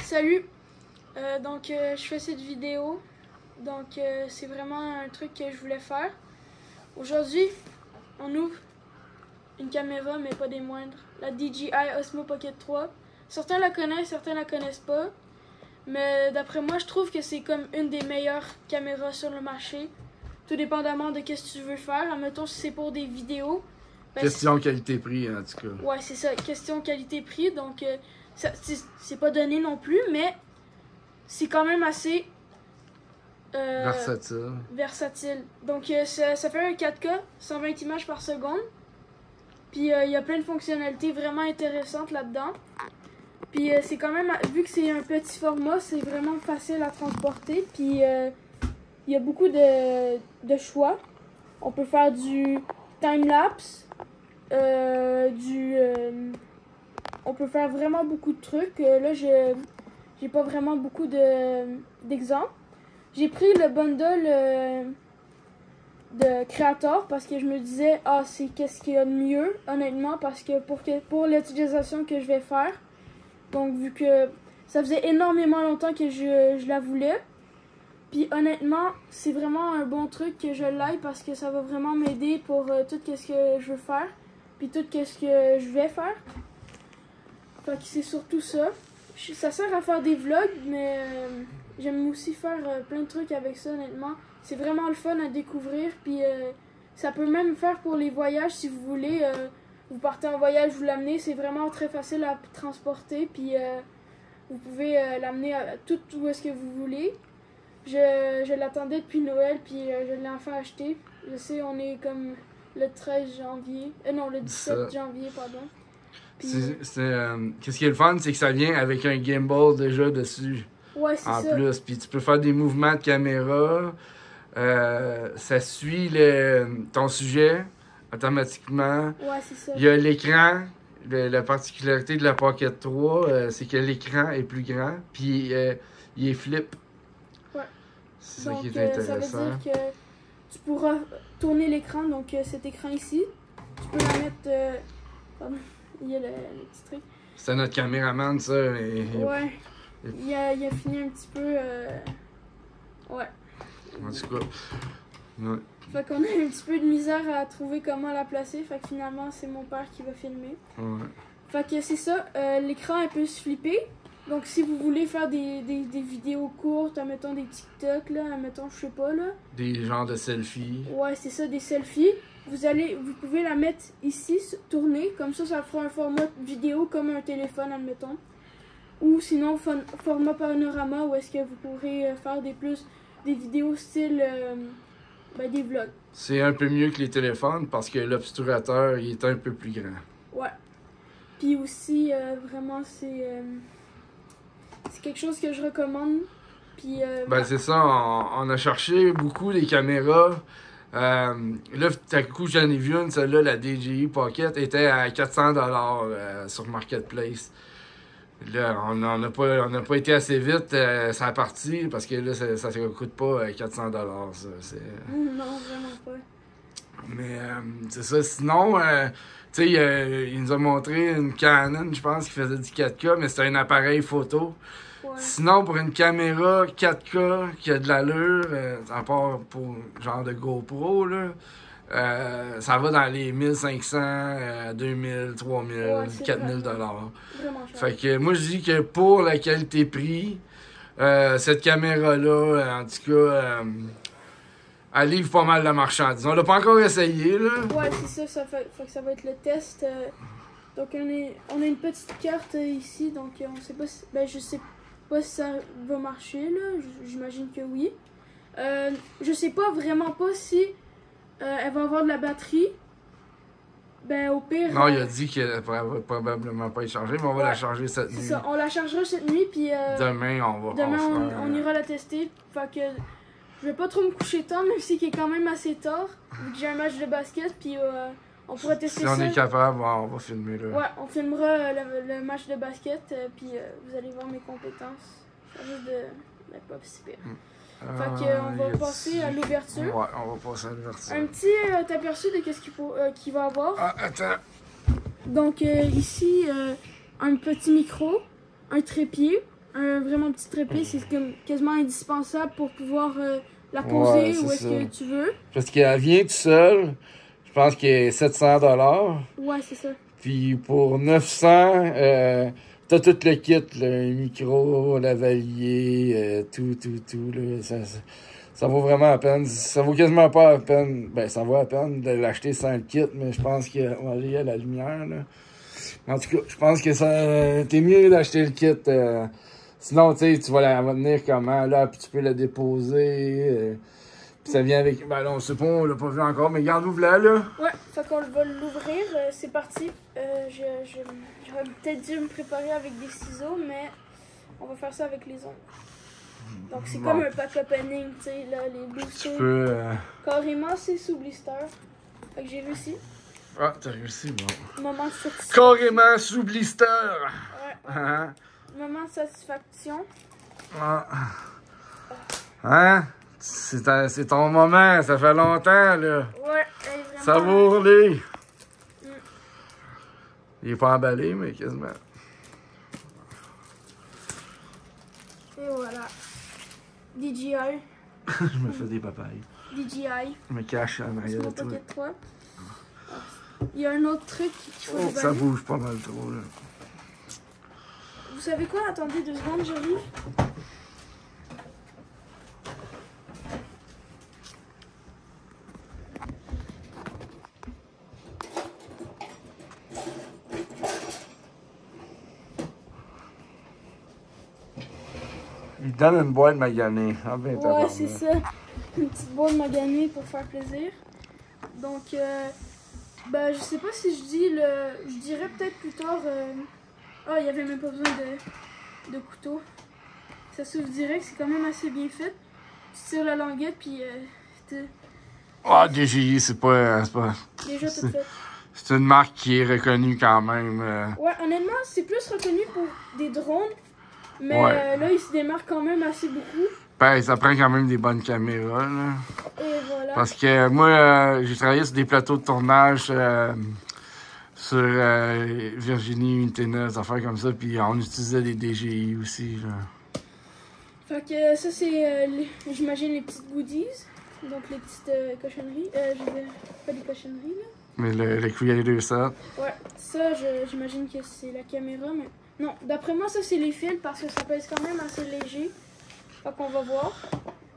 Salut, je fais cette vidéo, c'est vraiment un truc que je voulais faire. Aujourd'hui, on ouvre une caméra, mais pas des moindres, la DJI Osmo Pocket 3. Certains la connaissent, certains la connaissent pas, mais d'après moi, je trouve que c'est comme une des meilleures caméras sur le marché, tout dépendamment de ce que tu veux faire. Admettons, si c'est pour des vidéos. Question qualité-prix, en tout cas. Ouais, c'est ça, question qualité-prix, c'est pas donné non plus, mais c'est quand même assez versatile. Donc ça fait un 4K, 120 images par seconde. Puis il y a plein de fonctionnalités vraiment intéressantes là-dedans. Puis c'est quand même, vu que c'est un petit format, c'est vraiment facile à transporter. Puis il y a beaucoup de choix. On peut faire du time-lapse, on peut faire vraiment beaucoup de trucs. Là, j'ai pas vraiment beaucoup d'exemples. J'ai pris le bundle de Creator parce que je me disais, c'est qu'est-ce qu'il y a de mieux, honnêtement, parce que pour l'utilisation que je vais faire. Donc, vu que ça faisait énormément longtemps que je la voulais. Puis, honnêtement, c'est vraiment un bon truc que je l'aille parce que ça va vraiment m'aider pour tout ce que je veux faire. Puis, tout ce que je vais faire. Fait que c'est surtout ça. Ça sert à faire des vlogs, mais j'aime aussi faire plein de trucs avec ça, honnêtement. C'est vraiment le fun à découvrir, puis ça peut même faire pour les voyages, si vous voulez. Vous partez en voyage, vous l'amenez, c'est vraiment très facile à transporter, puis vous pouvez l'amener à tout où est-ce que vous voulez. Je l'attendais depuis Noël, puis je l'ai enfin acheté. Je sais, on est comme le 13 janvier, non, le 17 janvier, pardon. Qu'est-ce qui est le fun, c'est que ça vient avec un gimbal déjà dessus. Ouais, c'est ça. En plus, puis tu peux faire des mouvements de caméra. Ça suit ton sujet automatiquement. Ouais, c'est ça. Il y a l'écran. La particularité de la Pocket 3, c'est que l'écran est plus grand. Puis il est flip. Ouais. C'est ça qui est intéressant. Ça veut dire que tu pourras tourner l'écran, donc cet écran ici. Tu peux la mettre. Pardon. Il y a le petit truc. C'était notre caméraman, ça. Ouais. Il a fini un petit peu. Ouais. En tout cas. Ouais. Fait qu'on a un petit peu de misère à trouver comment la placer. Fait que finalement, c'est mon père qui va filmer. Ouais. Fait que c'est ça. L'écran, elle peut se flipper. Donc, si vous voulez faire des vidéos courtes, admettons des TikTok, là, admettons, je sais pas, là. Des genres de selfies. Ouais, c'est ça, des selfies. Vous pouvez la mettre ici, tourner, comme ça fera un format vidéo comme un téléphone, admettons. Ou sinon, format panorama, où est-ce que vous pourrez faire des vidéos style, des vlogs. C'est un peu mieux que les téléphones parce que l'obturateur, il est un peu plus grand. Ouais. Puis aussi, vraiment, c'est quelque chose que je recommande. Puis, c'est ça, on a cherché beaucoup les caméras. Là, tout à coup, j'en ai vu une, celle-là, la DJI Pocket, était à 400$ sur Marketplace. Là, on n'a pas été assez vite, ça a parti, parce que là, ça ne coûte pas 400$. Ça, non, vraiment pas. Mais c'est ça, sinon, tu sais, il nous a montré une Canon, je pense, qui faisait du 4K, mais c'était un appareil photo. Ouais. Sinon, pour une caméra 4K qui a de l'allure, à part pour genre de GoPro, là, ça va dans les 1500, 2000, 3000, 4000$. Vraiment cher. Fait que moi, je dis que pour la qualité-prix, cette caméra-là, en tout cas, elle livre pas mal la marchandise. On l'a pas encore essayé, là. Ouais, c'est ça, fait que ça va être le test. Donc, on a une petite carte ici, donc on sait pas si, je sais pas si ça va marcher, là. J'imagine que oui. Je sais vraiment pas si elle va avoir de la batterie. Au pire. Non, il a dit qu'elle va probablement pas y charger, mais on va la charger cette nuit. C'est ça, on la chargera cette nuit, puis. Demain, on ira la tester. Fait que je vais pas trop me coucher tard, même si c'est quand même assez tard. Vu que j'ai un match de basket, puis on pourra tester ça. Si on est capable, on va filmer là. Ouais, on filmera le match de basket, puis vous allez voir mes compétences. Ça risque de pas si pire. Fait qu'on va passer à l'ouverture. Ouais, on va passer à l'ouverture. Un petit aperçu de qu'est-ce qu'il va avoir. Ah, attends. Donc ici, un petit micro, un trépied, un vraiment petit trépied, c'est quasiment indispensable pour pouvoir la poser où est-ce que tu veux. Parce qu'elle vient tout seul. Je pense qu'il est 700 $. Ouais, c'est ça. Puis pour 900, t'as tout le kit, le micro, lavalier, tout, là. Ça vaut vraiment la peine. Ça vaut quasiment pas la peine. Ben, ça vaut la peine de l'acheter sans le kit, mais je pense qu'il y a la lumière, là. En tout cas, je pense que t'es mieux d'acheter le kit. Sinon, tu sais, tu vas la venir comment, là, puis tu peux la déposer. Puis ça vient avec... Ben, on sait pas, on l'a pas vu encore, mais regarde, ouvre-la, là. Ouais, fait qu'on va l'ouvrir. C'est parti. J'aurais peut-être dû me préparer avec des ciseaux, mais on va faire ça avec les ongles. Donc, c'est comme un pack opening, tu sais, là, les boosters. Tu peux... Carrément, c'est sous blister. Fait que j'ai réussi. Ah, t'as réussi, bon. Moment de satisfaction. Carrément sous blister! Ouais. Hein? Moment de satisfaction. Ah. Hein? C'est ton moment, ça fait longtemps, là. Ouais, vraiment. Savoure-les! Il est pas emballé, mais quasiment. Et voilà. DJI. Je me fais des papayes. DJI. Je me cache en arrière de C'est mon toi. Pocket 3. Il y a un autre truc qu'il faut Ça bouge pas mal trop, là. Vous savez quoi? Attendez 2 secondes, j'arrive. Il donne une boîte maganée. Ah, ben, Ouais, c'est ça. Une petite boîte maganée pour faire plaisir. Donc, ben, je sais pas si je dis le... Je dirais peut-être plus tard... Ah, il y avait même pas besoin de couteau. Ça s'ouvre direct, c'est quand même assez bien fait. Tu tires la languette, puis... Ah, DJI, c'est pas... Déjà tout fait. C'est une marque qui est reconnue quand même. Ouais, honnêtement, c'est plus reconnu pour des drones. Mais Ouais. là, il se démarque quand même assez beaucoup. Ben, ça prend quand même des bonnes caméras, là. Et voilà. Parce que moi, j'ai travaillé sur des plateaux de tournage sur Virginie, Unité des affaires comme ça, puis on utilisait des DJI aussi, là. Fait que ça, c'est, j'imagine, les petites goodies. Donc, les petites cochonneries. Pas des cochonneries, là. Mais le Creator Set. Ouais, ça, j'imagine que c'est la caméra, mais... Non, d'après moi, ça, c'est les fils, parce que ça pèse quand même assez léger. Fait qu'on va voir.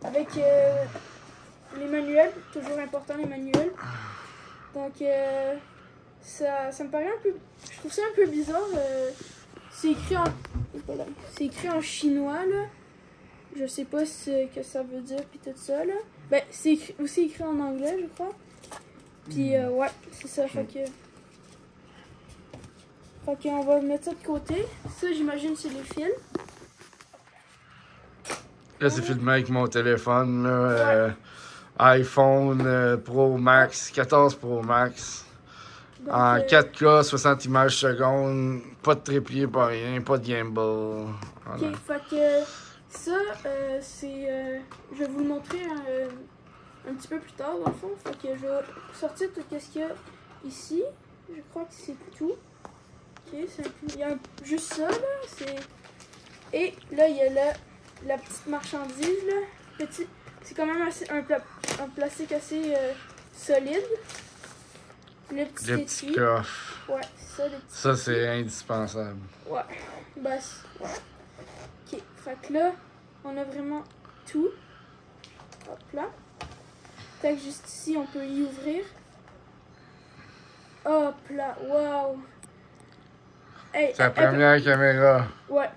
Avec les manuels, toujours important, les manuels. Donc, ça me paraît un peu... Je trouve ça un peu bizarre. C'est écrit en... Voilà. C'est écrit en chinois, là. Je sais pas ce que ça veut dire, puis tout ça, là. Ben, c'est aussi écrit en anglais, je crois. Puis, ouais, c'est ça, fait que... Fait qu'on va mettre ça de côté. Ça, j'imagine, c'est les fils. Là, c'est filmé avec mon téléphone, là. iPhone Pro Max, 14 Pro Max. Donc, En 4K, 60 images secondes. Pas de trépied, pas rien, pas de gimbal. Voilà. Ok, fait que ça, c'est... je vais vous le montrer un petit peu plus tard, dans le fond. Fait que je vais sortir tout ce qu'il y a ici. Je crois que c'est tout. Ok, il y a juste ça, là. Et là, il y a la petite marchandise, là. C'est quand même assez, un plastique assez solide. Le petit étui. Coffre. Ouais, ça, le petit Ça, c'est indispensable. Ouais. Bah, ouais. Ok, fait que là, on a vraiment tout. Hop là. Fait que juste ici, on peut y ouvrir. Hop là, waouh. Hey, C'est la première caméra. Ouais.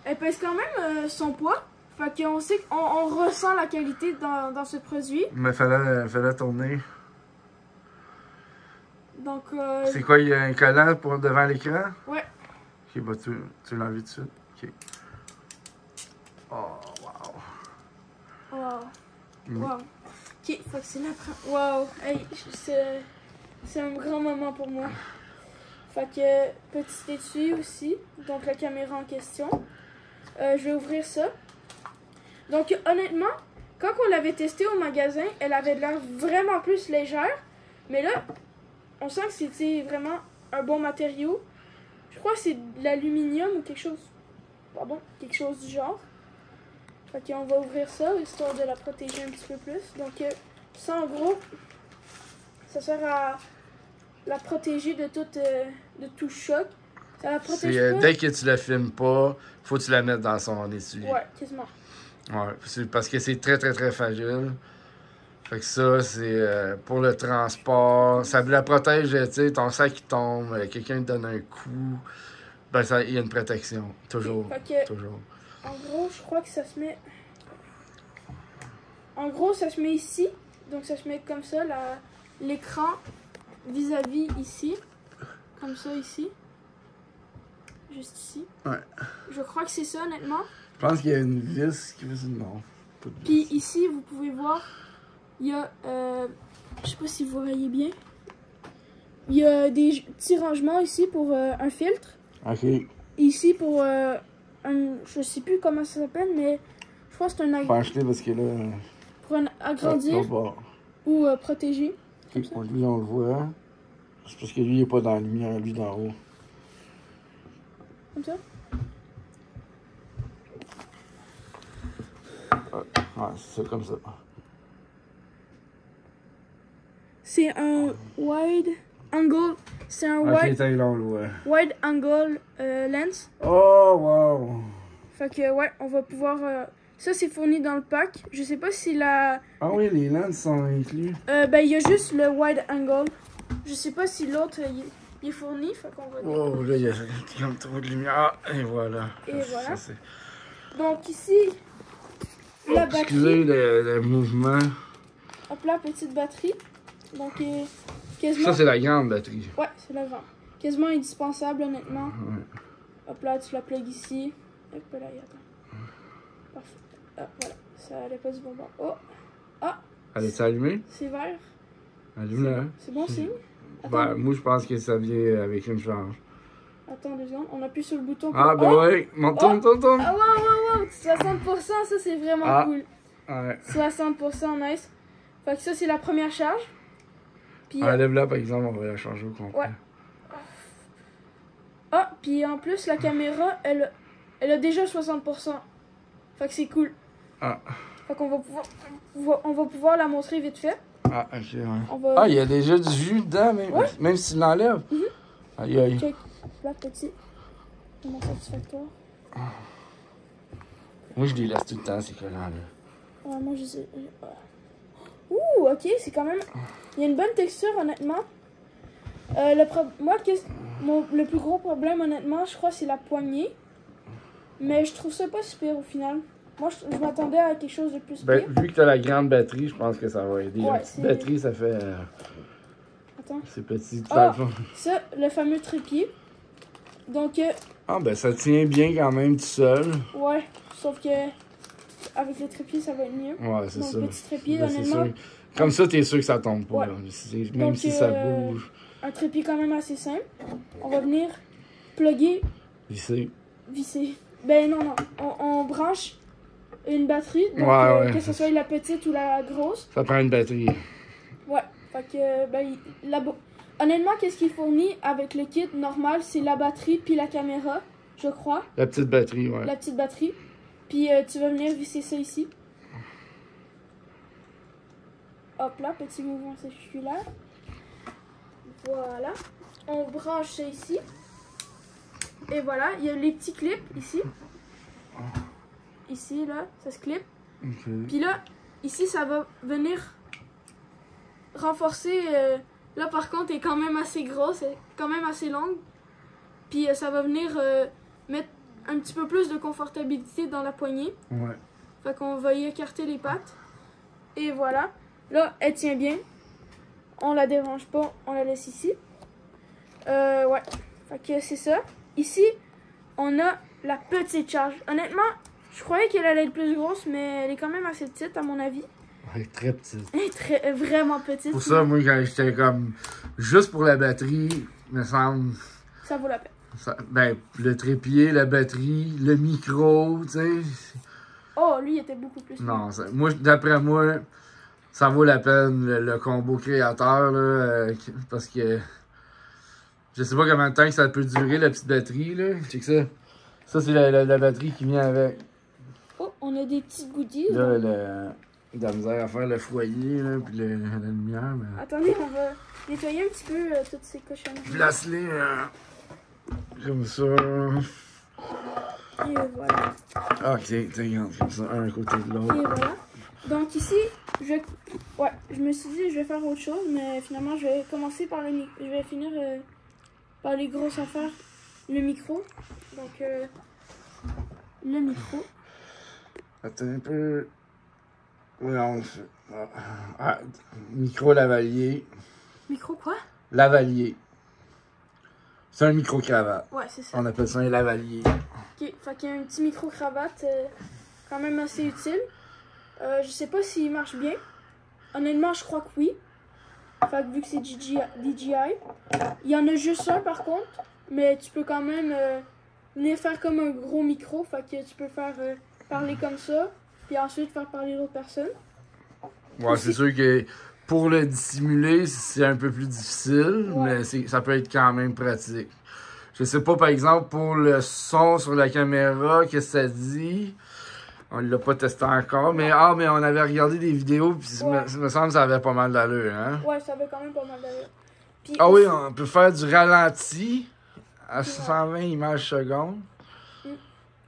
Elle pèse quand même son poids. Fait qu'on sait qu'on ressent la qualité dans ce produit. Mais fallait tourner. Donc, C'est quoi, il y a un collant pour devant l'écran? ouais. Ok, bah tu l'as enlevé tout de suite. Ok. Oh, wow. Wow. Wow. Ok, fait que c'est la première. Wow. Hey, c'est un grand moment pour moi. Fait que, petit étui aussi. Donc, la caméra en question. Je vais ouvrir ça. Donc, honnêtement, quand on l'avait testé au magasin, elle avait l'air vraiment plus légère. Mais là, on sent que c'était vraiment un bon matériau. Je crois que c'est de l'aluminium ou quelque chose. Pardon, quelque chose du genre. Fait qu'on va ouvrir ça, histoire de la protéger un petit peu plus. Donc, ça, en gros, ça sert à la protéger de tout choc. Ça la protège pas. Dès que tu la filmes pas, faut que tu la mettes dans son essuie. Ouais, quasiment. Ouais, parce que c'est très, très, très fragile. Fait que ça, c'est pour le transport. Ça la protège, tu sais, ton sac qui tombe, quelqu'un te donne un coup. Ben, il y a une protection. Toujours. Fait que, toujours. en gros, je crois que ça se met... En gros, ça se met ici. Donc, ça se met comme ça, l'écran vis-à-vis ici. Comme ça, ici. Juste ici. Ouais. Je crois que c'est ça, honnêtement. Je pense qu'il y a une vis qui fait non. Pas de vis. Puis ici, vous pouvez voir, il y a... je sais pas si vous voyez bien. Il y a des petits rangements ici pour un filtre. Ok. Ici pour je sais plus comment ça s'appelle, mais je crois que c'est un Faut acheter parce que là. pour un agrandir ou protéger. Comme ça. Lui, on le voit. C'est parce que lui, il est pas dans la lumière, lui, d'en haut. Comme ça. Ouais, c'est ça, comme ça. C'est un wide angle. C'est un Ok, là, on le voit. wide angle lens. Oh, wow! Fait que ouais, on va pouvoir. Ça, c'est fourni dans le pack. Je sais pas si la. Ah oui, les lenses sont inclus. Ben, il y a juste le wide angle. Je sais pas si l'autre il est fourni. Fait qu'on va. Oh, là, il y a comme trop de lumière. Et voilà. Et voilà. Ça, Donc, ici, la batterie. excusez le mouvement. Hop là, petite batterie. Donc, quasiment. Ça, c'est la grande batterie. Ouais, c'est la grande. Quasiment indispensable, honnêtement. Ouais. Hop là, tu la plugues ici. Hop là, attends. Parfait. Ah, voilà. Ça allait pas du bon bord. Oh! Ah! Elle est allumée? C'est vert. Allume-la. C'est bon signe? Ben, moi, je pense que ça vient avec une charge. Attends 2 secondes. On appuie sur le bouton. Ah, ben ouais. Tourne, tourne, tourne. Ah, wow! 60%, ça, c'est vraiment cool. Ouais. 60%, nice. Fait que ça, c'est la première charge. Puis, Enlève-la, par exemple, on va la changer au complet. Ouais. Ah, puis en plus, la caméra, elle a déjà 60%. Fait que c'est cool. Ah. Fait qu'on on va pouvoir la montrer vite fait. Ah, ok, ouais. On va... Ah, il y a déjà du jus dedans, même, Ouais. même si tu l'enlèves. Aïe, aïe. Check. Là, petit. Vraiment satisfactoire. Moi, je les laisse tout le temps, ces collants-là. Ouais, moi, je sais. Ouh, ok, c'est quand même. Il y a une bonne texture, honnêtement. Moi, le plus gros problème, honnêtement, je crois, c'est la poignée. Mais je trouve ça pas super au final. Moi, je m'attendais à quelque chose de plus pire. Ben, vu que t'as la grande batterie, je pense que ça va aider. Ouais, La petite batterie, ça fait. Attends. C'est petit. Ah, ça, le fameux trépied. Donc, Ah, ben, ça tient bien quand même tout seul. ouais, sauf que avec le trépied, ça va être mieux. Ouais, c'est Donc, ça. petit trépied, Ben, honnêtement. sûr. Comme ça, t'es sûr que ça tombe pas. Ouais. Là. Même Donc, si ça bouge. Un trépied quand même assez simple. On va venir plugger, Visser. visser. Ben non, on branche une batterie. Donc, Ouais. que ce soit la petite ou la grosse. Ça prend une batterie. Ouais. Fait que, ben, honnêtement, qu'est-ce qu'il fournit avec le kit normal? C'est la batterie puis la caméra, je crois. La petite batterie, ouais. La petite batterie. Puis tu vas venir visser ça ici. Hop là, petit mouvement circulaire. Voilà. On branche ça ici. Et voilà, il y a les petits clips ici. Ici, là, ça se clip. Okay. Puis là, ici, ça va venir renforcer. Là, par contre, elle est quand même assez grosse, elle est quand même assez longue. Puis ça va venir mettre un petit peu plus de confortabilité dans la poignée. Ouais. Fait qu'on va y écarter les pattes. Et voilà. Là, elle tient bien. On la dérange pas, on la laisse ici. Ouais. Fait que c'est ça. Ici, on a la petite charge. Honnêtement, je croyais qu'elle allait être plus grosse, mais elle est quand même assez petite à mon avis. Elle est très petite. Elle est vraiment petite. Pour ça, moi, quand j'étais comme. Juste pour la batterie, me semble. Ça vaut la peine. Ben, le trépied, la batterie, le micro, tu sais. Oh, lui, il était beaucoup plus. Non, moi, d'après moi, ça vaut la peine le combo créateur, là, parce que je sais pas combien de temps que ça peut durer, la petite batterie, là. Check ça. Ça, c'est la batterie qui vient avec. Oh, on a des petites goodies. Là, de la misère à faire le foyer, là, puis la lumière. Mais... Attendez, on va nettoyer un petit peu toutes ces cochonneries. Place-les comme ça. Et voilà. Ok, regarde, comme ça, un à côté de l'autre. Et voilà. Donc ici, je me suis dit je vais faire autre chose, mais finalement je vais commencer par je vais finir par les grosses affaires, le micro. Donc le micro. Attends un peu. Non, micro lavalier. Micro quoi? Lavalier. C'est un micro-cravate. Ouais, c'est ça. On appelle ça un lavalier. Ok, fait qu'il y a un petit micro-cravate quand même assez utile. Je sais pas s'il marche bien. Honnêtement, je crois que oui. Fait que vu que c'est DJI. Il y en a juste un par contre. Mais tu peux quand même venir faire comme un gros micro. Fait que tu peux faire parler comme ça. Puis ensuite faire parler d'autres personnes. Ouais, c'est sûr que pour le dissimuler, c'est un peu plus difficile. Ouais. Mais ça peut être quand même pratique. Je sais pas, par exemple, pour le son sur la caméra, qu'est-ce que ça dit? On l'a pas testé encore, mais on avait regardé des vidéos, puis Ouais. me semble que ça avait pas mal d'allure, hein? Ouais, ça avait quand même pas mal d'allure. Puis Ah oui, aussi- on peut faire du ralenti à 120 images secondes.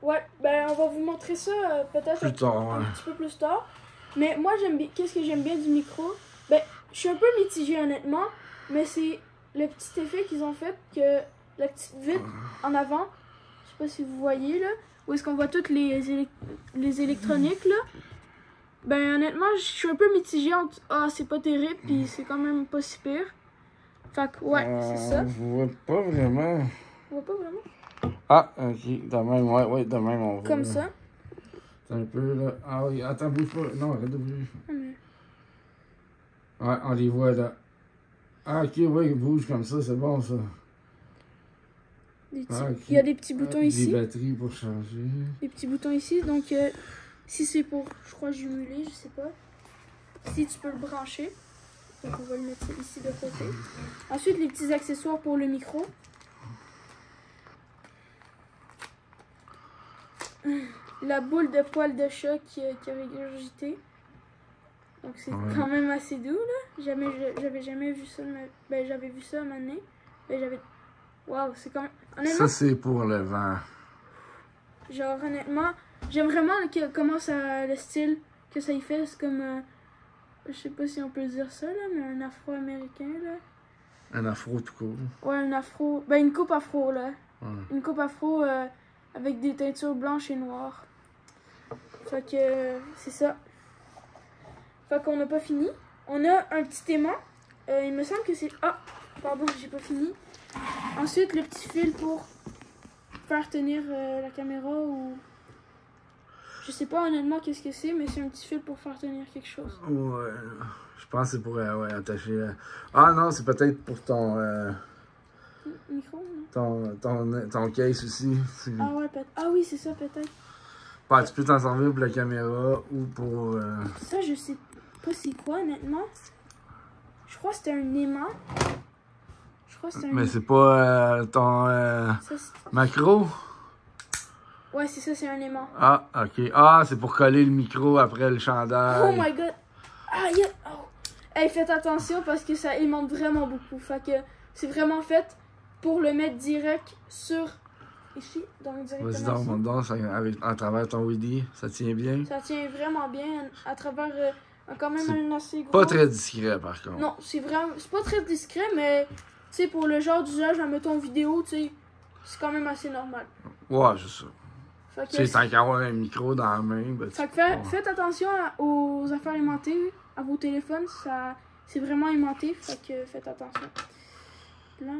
Ouais, ben on va vous montrer ça peut-être Plus tard, un ouais. petit peu plus tard. Mais moi j'aime bien. Qu'est-ce que j'aime bien du micro? Ben, je suis un peu mitigée honnêtement, mais c'est le petit effet qu'ils ont fait que la petite vitre en avant, je sais pas si vous voyez là, où est-ce qu'on voit toutes les électroniques là. Ben honnêtement, je suis un peu mitigée entre c'est pas terrible puis c'est quand même pas si pire. Fait que ouais, c'est ça. On voit pas vraiment. On voit pas vraiment. Ah, ok, de même, ouais, de même, on voit. Comme là. ça. C'est un peu là. Ah oui, attends, bouge pas. Non, arrête de bouger. Ah, mais- Ouais, on les voit là. Ah, ok, ouais, ils bougent comme ça, c'est bon ça. des petits- Ah, ok. Il y a des petits boutons ici. Des batteries pour changer. Des petits boutons ici. Donc, si c'est pour, je crois, jumeler, je sais pas. Ici, tu peux le brancher. Donc, on va le mettre ici de côté. Ensuite, les petits accessoires pour le micro. La boule de poil de chat qui a régurgité. Donc, c'est Ouais. quand même assez doux, là. J'avais jamais vu ça. Ben, j'avais vu ça à un moment donné. Ben, waouh, c'est quand même... Honnêtement, Ça, c'est pour le vent. genre, honnêtement, j'aime vraiment comment ça, le style que ça y fait. C'est comme, je sais pas si on peut dire ça, là, mais un afro-américain, là. Un afro tout court. Ouais, un afro, ben une coupe afro, là. Ouais. Une coupe afro avec des teintures blanches et noires. Fait que, c'est ça. Fait qu'on n'a pas fini. On a un petit aimant. Il me semble que c'est... Ah, pardon, j'ai pas fini. Ensuite, le petit fil pour faire tenir la caméra ou... Je sais pas honnêtement qu'est-ce que c'est, mais c'est un petit fil pour faire tenir quelque chose. Ouais. Je pense que c'est pour ouais, attacher. Ah non, c'est peut-être pour ton. Micro, non? Ton case aussi. Ah ouais, peut-être. Ah oui, c'est ça, peut-être. Bah, tu peux t'en servir pour la caméra ou pour. Ça, je sais pas c'est quoi, honnêtement. Je crois que c'était un aimant. Je crois que c'était un... Mais c'est pas ton Ça, c'est- macro? ouais, c'est ça, c'est un aimant. Ah, ok. Ah, c'est pour coller le micro après le chandail. Oh my god! Ah, oh. Hey, faites attention parce que ça aimante vraiment beaucoup. Fait que c'est vraiment fait pour le mettre direct sur... Ici, donc Vas-y, directement ici. monte donc à travers ton Widi. Ça tient bien. Ça tient vraiment bien à travers quand même C'est un assez gros... Pas très discret par contre. Non, c'est vraiment... C'est pas très discret, mais... Tu sais, pour le genre d'usage, mettons vidéo, tu sais, c'est quand même assez normal. Ouais, c'est ça. Fait que, Tu sais, tant qu'à avoir un micro dans la main, ben, fait que ouais. faites attention aux affaires aimantées, à vos téléphones, ça c'est vraiment aimanté, fait que faites attention. Là.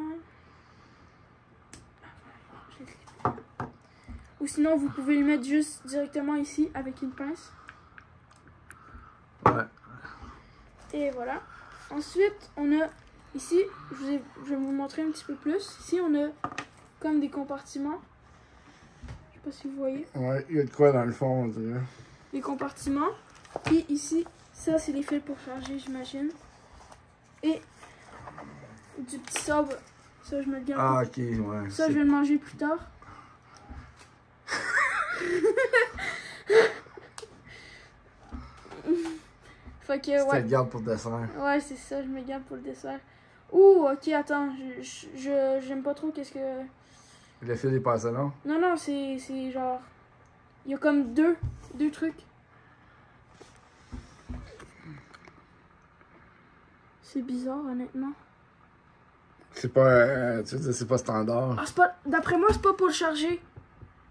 Ou sinon, vous pouvez le mettre juste directement ici avec une pince. Ouais. Et voilà. Ensuite, on a ici, je vais vous montrer un petit peu plus. Ici, on a comme des compartiments. Je sais pas si vous voyez. Ouais, il y a de quoi dans le fond, on dirait. Les compartiments. Puis ici, ça c'est les fils pour charger, j'imagine. Et du petit sabre. Ça, je me le garde. Ah, ok, ouais. Ça, je vais le manger plus tard. Fait que, Tu te ouais. le gardes pour le dessert. Ouais, c'est ça, je me garde pour le dessert. Ouh, ok, attends, j'aime pas trop qu'est-ce que... Le fil est passé long. Non, non, c'est genre... Il y a comme deux trucs. C'est bizarre, honnêtement. C'est pas, tu sais, c'est pas standard. Ah, c'est pas... D'après moi, c'est pas pour le charger.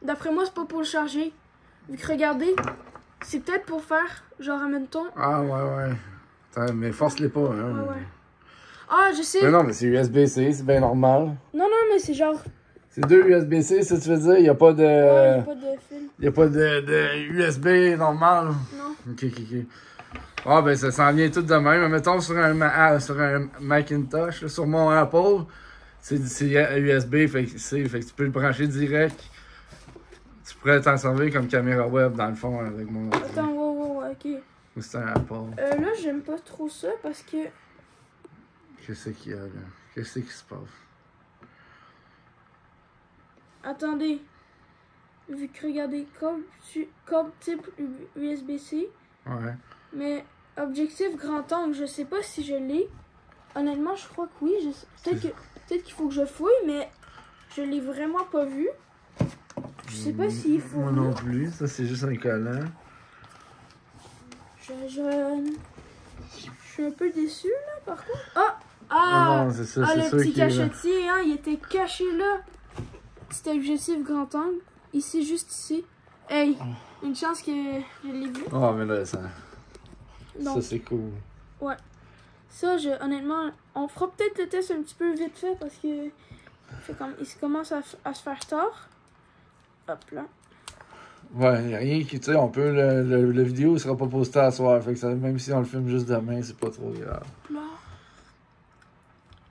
D'après moi, c'est pas pour le charger. Vu que, regardez, c'est peut-être pour faire, genre, en même temps. Ah, ouais. Attends, mais force-les pas, hein. Ouais. Ah, je sais. Mais non, mais c'est USB-C, c'est bien normal. Non, mais c'est genre... C'est deux USB-C, ça tu veux dire? Il n'y a pas de... Ouais, y a pas de fil. Il n'y a pas de USB normal. Non. Ok. Ah, ben ça s'en vient tout de même. Mettons sur un Macintosh, là, sur mon Apple, c'est USB, fait que tu peux le brancher direct. Tu pourrais t'en servir comme caméra web dans le fond avec mon ordi. Attends, ouais, ok. Ou c'est un Apple. Là, j'aime pas trop ça parce que... Qu'est-ce qu'il y a là? Qu'est-ce qui se passe? Attendez. Vu que, regardez, comme type USB-C, Ouais. mais objectif grand angle, je sais pas si je l'ai. Honnêtement, je crois que oui. Peut-être qu'il faut que je fouille, mais je l'ai vraiment pas vu. Je sais pas s'il faut... Moi non plus, ça c'est juste un collant. Je suis un peu déçu là, par contre. Ah, non, c'est ça, le sûr petit qu'il est là. cachetier, hein, il était caché là. Petit objectif grand angle. Ici, juste ici. Hey, une chance que je l'ai vu. Ah, mais là, ça Donc, c'est cool. ouais. Ça, honnêtement, on fera peut-être le test un petit peu vite fait parce que il commence à se faire tard. Hop là. Ouais, y a rien qui, tu sais, on peut, le vidéo sera pas posté à soir, fait que ça, même si on le filme juste demain, c'est pas trop grave. Là.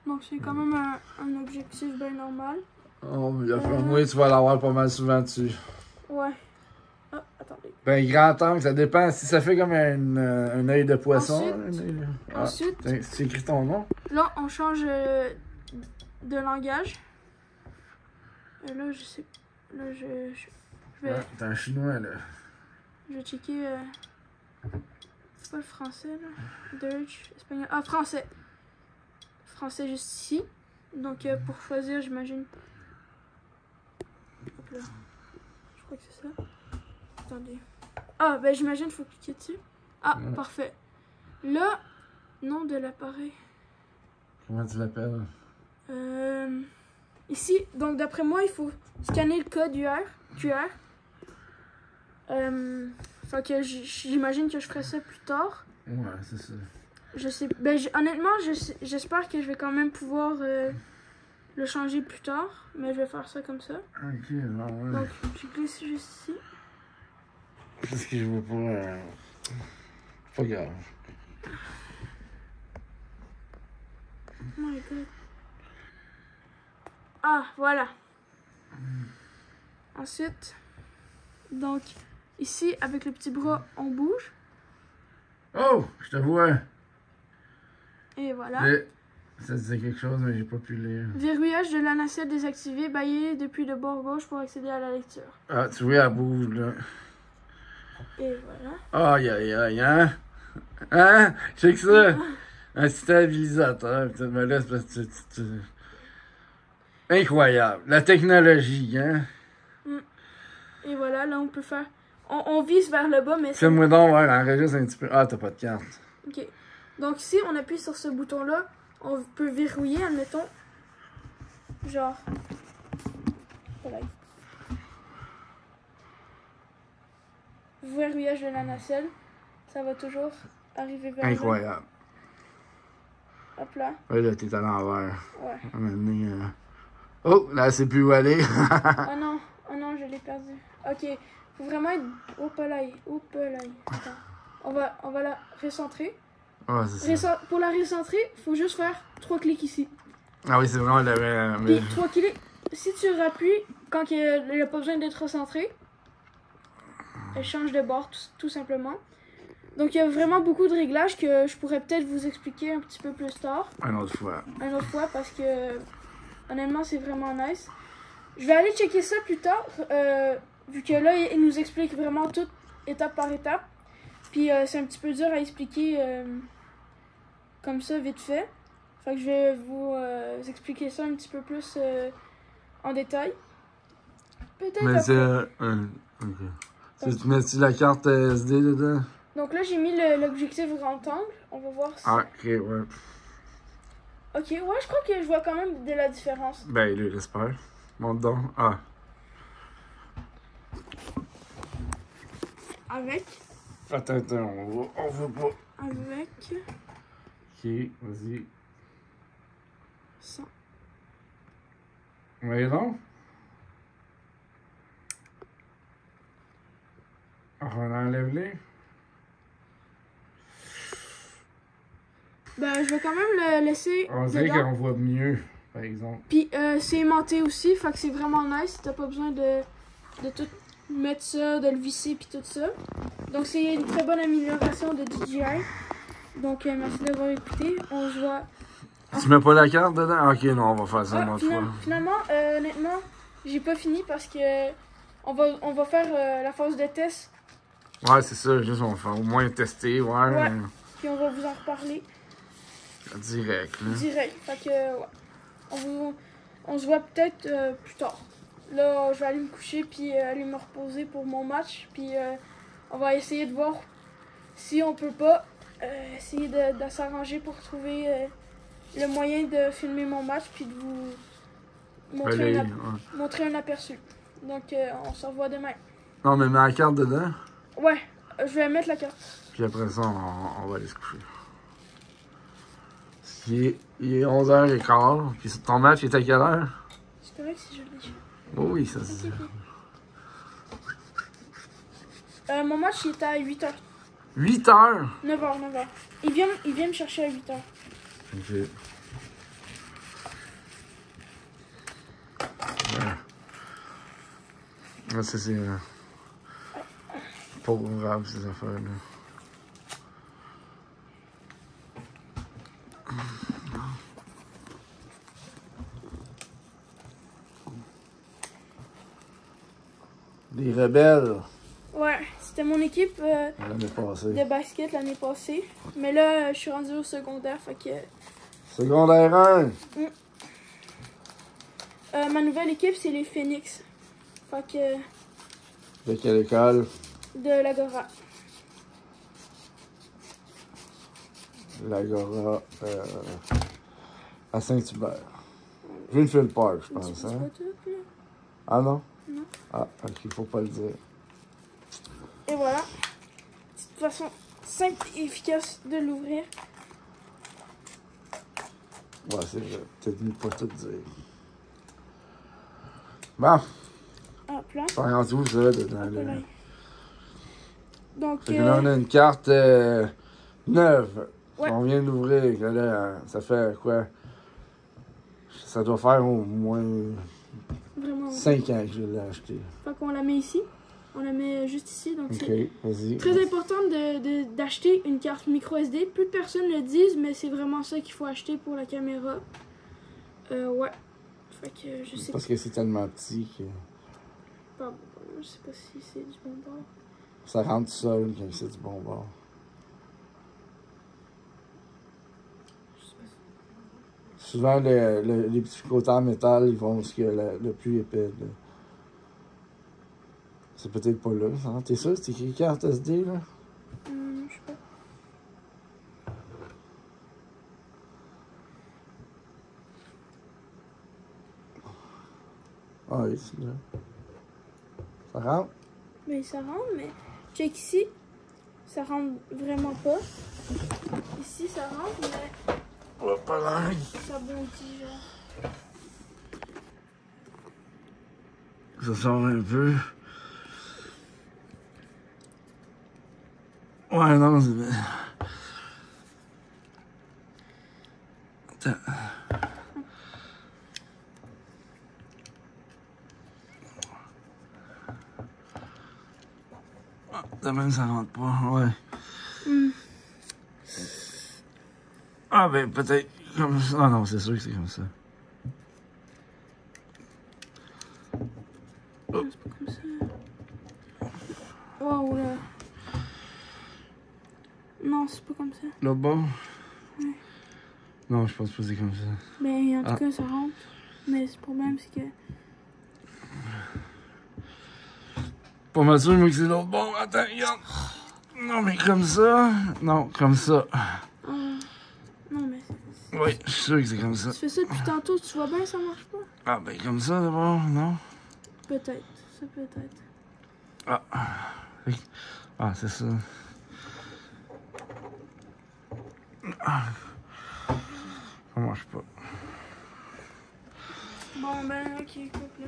Donc, c'est quand même un objectif bien normal. Oh, mais d'après moi, tu vas l'avoir pas mal souvent dessus. Ouais. Ah, attendez. Ben, grand angle, ça dépend. Si ça fait comme un œil de poisson. Ensuite, Tu écris ton nom? là, on change de langage. Et là, je sais. Là, je vais. Ouais, t'es un chinois, là. Je vais checker. C'est pas le français, là. Deutsch, espagnol. Ah, français. Français juste ici. Donc, pour choisir, j'imagine. Hop là. Je crois que c'est ça. Attendez. Ah, ben j'imagine qu'il faut cliquer dessus. Ah, parfait. Là, nom de l'appareil. Comment tu l'appelles? Ici, donc d'après moi, il faut scanner le code QR. Fait que j'imagine que je ferai ça plus tard. Ouais, c'est ça. Je sais. Ben, honnêtement, j'espère que je vais quand même pouvoir le changer plus tard. Mais je vais faire ça comme ça. Ok, non, ouais. Donc, je glisse juste ici. Parce que je veux pas. Pas grave. Oh my god. Ah, voilà. Ensuite, donc, ici, avec le petit bras, on bouge. Oh! Je te vois! Et voilà. Ça disait quelque chose, mais j'ai pas pu lire. Verrouillage de la nacelle désactivé, baillé depuis le bord gauche pour accéder à la lecture. Ah, tu vois, elle bouge, là. Et voilà. Aïe, hein? Hein? Check ça! Un stabilisateur. Tu me laisses parce que Incroyable. La technologie, hein? Et voilà, là, on peut faire... On vise vers le bas, mais... Fais-moi donc, ouais, enregistre un petit peu. Ah, t'as pas de carte. Ok. Donc, si on appuie sur ce bouton-là, on peut verrouiller, admettons. Genre... Voilà. Verrouillage de la nacelle. Ça va toujours arriver vers le bas. Incroyable. Hop là. Ouais, là, t'es à l'envers. Ouais. À un moment donné, Oh, là, elle sait plus où aller. Oh non, je l'ai perdu. Ok, faut vraiment être au polaille. Attends. On va la recentrer. Ah, c'est ça. Pour la recentrer, faut juste faire 3 clics ici. Ah oui, c'est vraiment la... Puis 3 clics, si tu rappuies quand il n'y a pas besoin d'être recentré, elle change de bord tout simplement. Donc il y a vraiment beaucoup de réglages que je pourrais peut-être vous expliquer un petit peu plus tard. Une autre fois. Parce que honnêtement c'est vraiment nice. Je vais aller checker ça plus tard, vu que là il nous explique vraiment tout étape par étape. Puis c'est un petit peu dur à expliquer comme ça, vite fait. Fait que je vais vous expliquer ça un petit peu plus en détail. Peut-être Mais c'est. après. Ok. Tu mets-tu la carte SD dedans? Donc là, j'ai mis l'objectif grand angle. On va voir si... Ah, ok, ouais. Ok, ouais, je crois que je vois quand même de la différence. Ben, là, j'espère. Monte donc. Ah. Avec. Attends, on voit pas. Avec. Ok, vas-y. Ça. Ouais, non? On enlève les. Ben, je vais quand même le laisser On dirait dedans. qu'on voit mieux, par exemple. Puis c'est aimanté aussi, fait que c'est vraiment nice. T'as pas besoin de tout mettre ça, de le visser puis tout ça. Donc c'est une très bonne amélioration de DJI. Donc merci d'avoir écouté. On se voit. Tu mets pas la carte dedans? Ok, non, on va faire ça une autre fois. Finalement, honnêtement, j'ai pas fini parce que on va faire la phase de test. Ouais, c'est ça, juste on va faire au moins tester, Ouais. Puis on va vous en reparler. Direct, là. Direct. Fait que ouais. On se voit peut-être plus tard. Là, je vais aller me coucher puis aller me reposer pour mon match. Puis on va essayer de voir si on peut pas essayer de s'arranger pour trouver le moyen de filmer mon match puis de vous montrer un aperçu. Donc on se revoit demain. Non, mais mets la carte dedans. Ouais, je vais mettre la carte. Puis après ça, on va aller se coucher. Il est 11h15. Puis ton match est à quelle heure? C'est correct si je le dis. Oh oui, ça c'est Okay. Mon match il est à 8h. 8h? 9h. Il vient me chercher à 8h. Ok. Ouais. Ça c'est pas grave ces affaires-là. Les rebelles. Ouais, c'était mon équipe L'année passée. de basket l'année passée. Mais là, je suis rendue au secondaire, fait que... Secondaire 1. ma nouvelle équipe, c'est les Phoenix. Fait que... De quelle école? De l'Agora. L'Agora à Saint-Hubert. Greenfield Park, je pense. Hein? Ah non? Non. Ah, ok, il faut pas le dire. Et voilà. Petite façon simple et efficace de l'ouvrir. Ouais, c'est vrai. Peut-être mieux pas tout dire. Bon. Hop là. Ça rentre où, ça, dedans, Hop là? là. Donc, Fait que là, on a une carte neuve. Ouais. On vient d'ouvrir. Là, ça fait quoi? Ça doit faire au moins vraiment. 5 ans que je l'ai acheté. Fait qu'on la met ici. On la met juste ici. Donc Ok, c'est vas-y. très important d'acheter une carte micro SD. Peu de personnes le disent, mais c'est vraiment ça qu'il faut acheter pour la caméra. Ouais. Fait que je sais Parce que c'est tellement petit que pas. Je sais pas si c'est du bon bord. ça rentre tout seul quand c'est du bon bord. Je sais pas si... Souvent, les petits côtés en métal, ils vont ce qu'il y a le plus épais. Là. C'est peut-être pas là. Hein? T'es sûr? C'est écrit carte SD, là? Je sais pas. Ah oui, c'est là. Ça rentre? Mais ça rentre, mais check ici. Ça rentre vraiment pas. Ici, ça rentre, mais Oh, pas là. ça bondit, genre. Ça sort un peu. Ouais, non, c'est bien. Attends. Ah, de même, ça rentre pas, ouais. Ah, ben, peut-être comme ça. Ah non, c'est sûr que c'est comme ça. C'est pas comme ça. Wow, là. Non, c'est pas comme ça. L'autre bord? Ouais. Non, je pense pas que c'est comme ça. Mais en tout cas, ça rentre. Mais le problème, c'est que... Pas mal sûr, moi, que c'est l'autre bord. Attends, regarde. Non, mais comme ça. Non, comme ça. Non, mais... Oui, je suis sûr que c'est comme ça. Tu fais ça depuis tantôt, tu vois bien, ça marche pas? Ah, ben comme ça d'abord, non? Peut-être. Ça peut-être. Ah. Ah, c'est ça. Ah. Ça marche pas. Bon, ben, ok, coupe là.